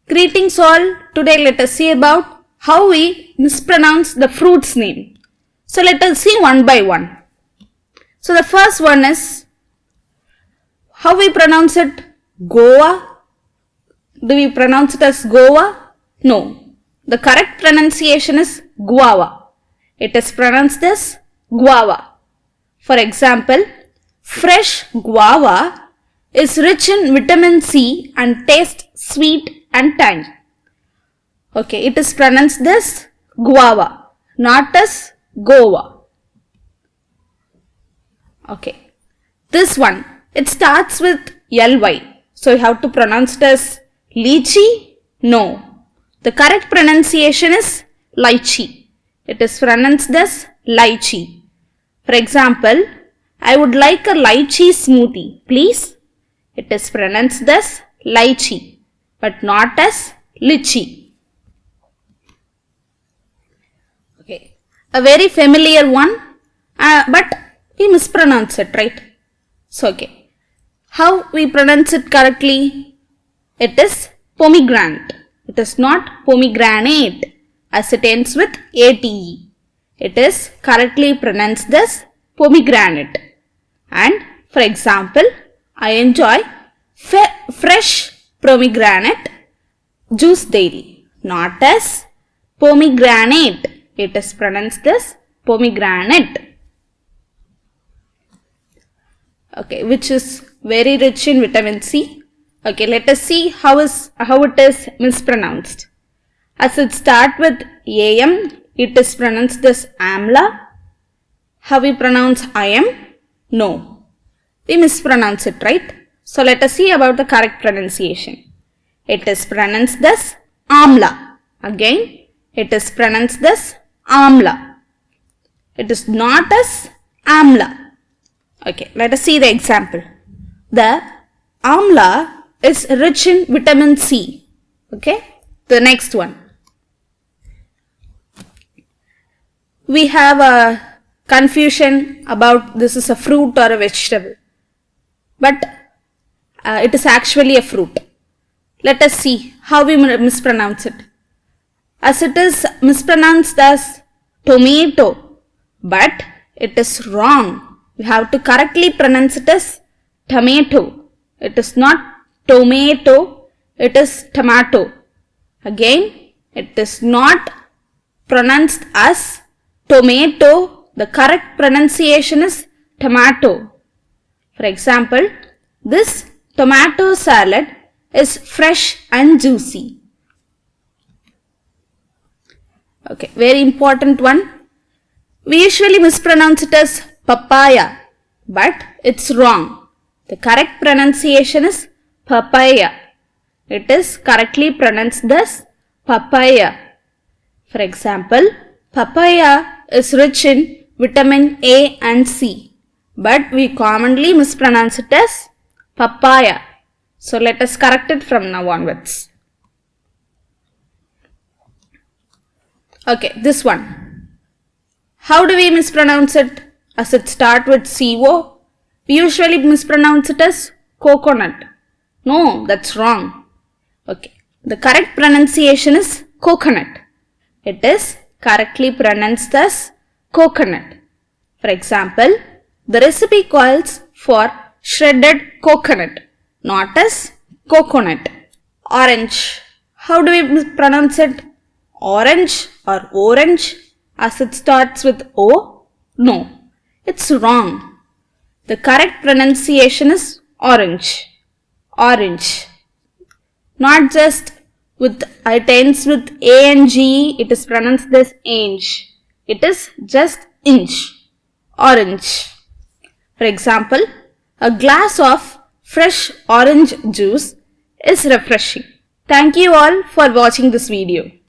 Greetings all. Today let us see about how we mispronounce the fruit's name. So let us see one by one. So the first one is how we pronounce it. Goa. Do we pronounce it as Goa? No. The correct pronunciation is guava. It is pronounced as guava. For example, fresh guava is rich in vitamin C and tastes sweet and tangy. Okay, it is pronounced as guava, not as Goa. Okay, this one, it starts with ly. So you have to pronounce it as lychee? No. The correct pronunciation is lychee. It is pronounced as lychee. For example, I would like a lychee smoothie, please. It is pronounced as lychee, but not as lychee. Okay, a very familiar one, but we mispronounce it, right? So, okay, how we pronounce it correctly? It is pomegranate. It is not pomegranate as it ends with ate. It is correctly pronounced as pomegranate. And for example, I enjoy fresh pomegranate juice daily, not as pomegranate. It is pronounced as pomegranate. Okay, which is very rich in vitamin C. Okay, let us see how it is mispronounced. As it starts with am, it is pronounced as amla. How we pronounce I am? No. We mispronounce it, right? So let us see about the correct pronunciation. It is pronounced as amla. Again, it is pronounced as amla. It is not as amla. Okay, let us see the example. The amla is rich in vitamin C. Okay, the next one. We have a confusion about this is a fruit or a vegetable. But it is actually a fruit. Let us see how we mispronounce it. As it is mispronounced as tomato, but it is wrong. We have to correctly pronounce it as tomato. It is not tomato, it is tomato. Again, it is not pronounced as tomato. The correct pronunciation is tomato. For example, this tomato salad is fresh and juicy. Okay, very important one. We usually mispronounce it as papaya, but it's wrong. The correct pronunciation is papaya. It is correctly pronounced as papaya. For example, papaya is rich in vitamin A and C, but we commonly mispronounce it as papaya. So let us correct it from now onwards. Okay, this one. How do we mispronounce it? As it starts with CO, we usually mispronounce it as coconut. No, that's wrong. Okay, the correct pronunciation is coconut. It is correctly pronounced as coconut. For example, the recipe calls for shredded coconut, not as coconut. Orange. How do we pronounce it? Orange or orange? As it starts with O? No, it's wrong. The correct pronunciation is orange. Orange. Not just with it ends with A-N-G-E, it is pronounced as inch. It is just inch. Orange. For example, a glass of fresh orange juice is refreshing. Thank you all for watching this video.